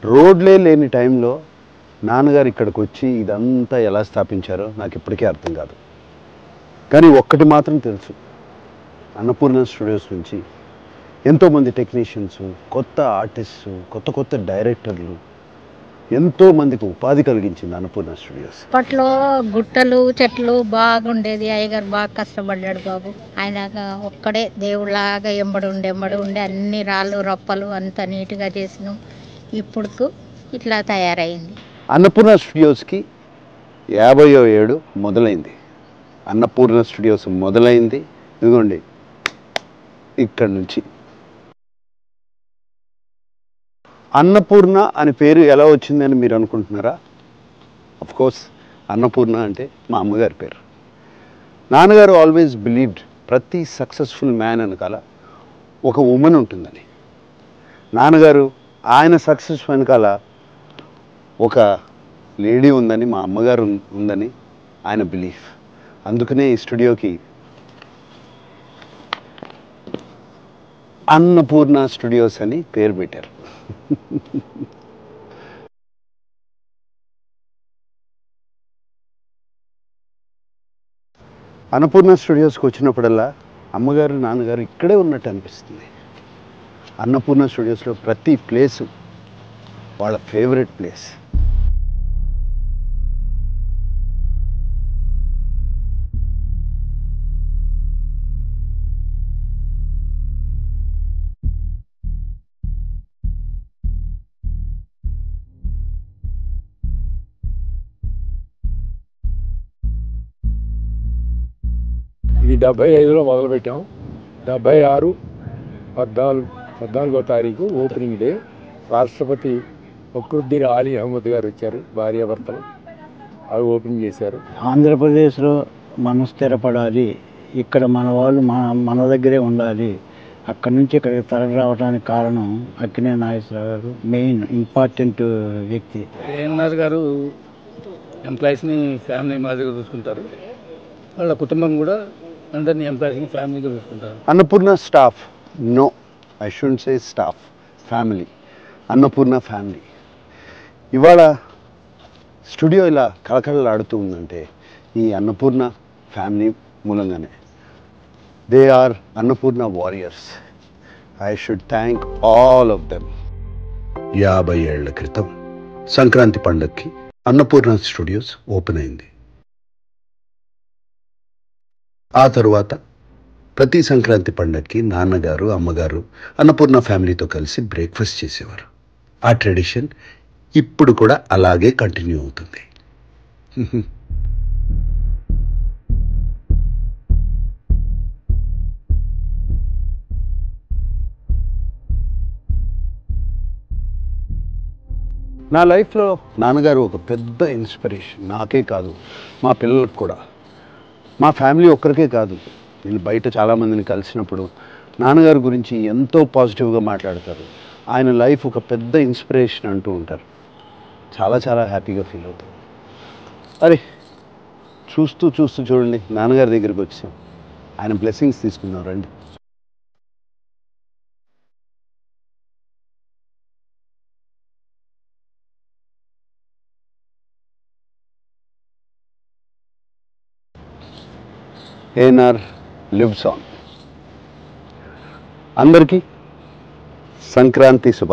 రోడ్లే లేని టైంలో నాన్నగారు ఇక్కడికి వచ్చి ఇదంతా ఎలా స్థాపించారో నాకు ఇప్పటికీ అర్థం కాదు. కానీ ఒక్కటి మాత్రం తెలుసు, అన్నపూర్ణ స్టూడియోస్ నుంచి ఎంతోమంది టెక్నీషియన్స్, కొత్త ఆర్టిస్టు, కొత్త కొత్త డైరెక్టర్లు, ఎంతోమందికి ఉపాధి కలిగించింది అన్నపూర్ణ స్టూడియోస్. అప్పట్లో గుట్టలు చెట్లు బాగుండేది. అయ్యగారు బాగా కష్టపడ్డాడు బాబు. ఆయన ఒక్కడే దేవుళ్ళలాగా ఎంబడి ఉండే అన్ని రాళ్ళు రప్పలు అంత నీట్గా చేసినాం. ఇప్పుడు ఇట్లా తయారైంది. అన్నపూర్ణ స్టూడియోస్కి 50వ ఏడు మొదలైంది. అన్నపూర్ణ స్టూడియోస్ మొదలైంది ఇదిగోండి ఇక్కడ నుంచి. అన్నపూర్ణ అనే పేరు ఎలా వచ్చిందని మీరు అనుకుంటున్నారా? కోర్స్ అన్నపూర్ణ అంటే మా అమ్మగారి పేరు. నాన్నగారు ఆల్వేస్ బిలీవ్డ్ ప్రతి సక్సెస్ఫుల్ మ్యాన్ వెనకాల ఒక ఉమెన్ ఉంటుందని. నాన్నగారు ఆయన సక్సెస్ వెనకాల ఒక లేడీ ఉందని, మా అమ్మగారు ఉందని ఆయన బిలీఫ్. అందుకనే ఈ స్టూడియోకి అన్నపూర్ణ స్టూడియోస్ అని పేరు పెట్టారు. అన్నపూర్ణ స్టూడియోస్కి వచ్చినప్పుడల్లా అమ్మగారు నాన్నగారు ఇక్కడే ఉన్నట్టు అనిపిస్తుంది. అన్నపూర్ణ స్టూడియోస్లో ప్రతి ప్లేసు వాళ్ళ ఫేవరెట్ ప్లేస్. ఇది 75లో మొదలుపెట్టాం. 76 14వ తారీఖు ఓపెనింగ్ డే. రాష్ట్రపతి ఫక్రుద్దీన్ ఆలీ అహ్మద్ గారు వచ్చారు, భార్యాభర్తలు. అవి ఓపెనింగ్ చేశారు. ఆంధ్రప్రదేశ్లో మనం స్థిరపడాలి, ఇక్కడ మన వాళ్ళు మన దగ్గరే ఉండాలి, అక్కడి నుంచి ఇక్కడికి తరలి రావడానికి కారణం అక్కినే నాగేశ్వరరావు గారు, మెయిన్ ఇంపార్టెంట్ వ్యక్తి. ఏఎన్ఆర్ గారు ఎంప్లాయీస్ని ఫ్యామిలీ మాదిరిగా చూసుకుంటారు. వాళ్ళ కుటుంబం కూడా అందరినీ ఎంప్లాయీస్ని ఫ్యామిలీగా చూసుకుంటారు. Annapurna staff, no I shouldn't say staff, family. Annapurna family. ఇవాళ స్టూడియో ఇలా కళకళలాడుతూ ఉందంటే ఈ అన్నపూర్ణ ఫ్యామిలీ మూలంగానే. They are Annapurna warriors. I should thank all of them. 50 ఏళ్ల క్రితం సంక్రాంతి పండగకి అన్నపూర్ణ స్టూడియోస్ ఓపెన్ అయింది. ఆ తరువాత ప్రతి సంక్రాంతి పండగకి నాన్నగారు అమ్మగారు అన్నపూర్ణ ఫ్యామిలీతో కలిసి బ్రేక్ఫాస్ట్ చేసేవారు. ఆ ట్రెడిషన్ ఇప్పుడు కూడా అలాగే కంటిన్యూ అవుతుంది. నా లైఫ్లో నాన్నగారు ఒక పెద్ద ఇన్స్పిరేషన్. నాకే కాదు, మా పిల్లలకు కూడా. మా ఫ్యామిలీ ఒక్కరికే కాదు, నేను బయట చాలామందిని కలిసినప్పుడు నాన్నగారి గురించి ఎంతో పాజిటివ్గా మాట్లాడతారు. ఆయన లైఫ్ ఒక పెద్ద ఇన్స్పిరేషన్ అంటూ ఉంటారు. చాలా చాలా హ్యాపీగా ఫీల్ అవుతారు. అరే చూస్తూ చూస్తూ చూడండి, నాన్నగారి దగ్గరికి వచ్చాం. ఆయన బ్లెస్సింగ్స్ తీసుకుందాం రండి. ANR lives on. అందరికీ సంక్రాంతి శుభ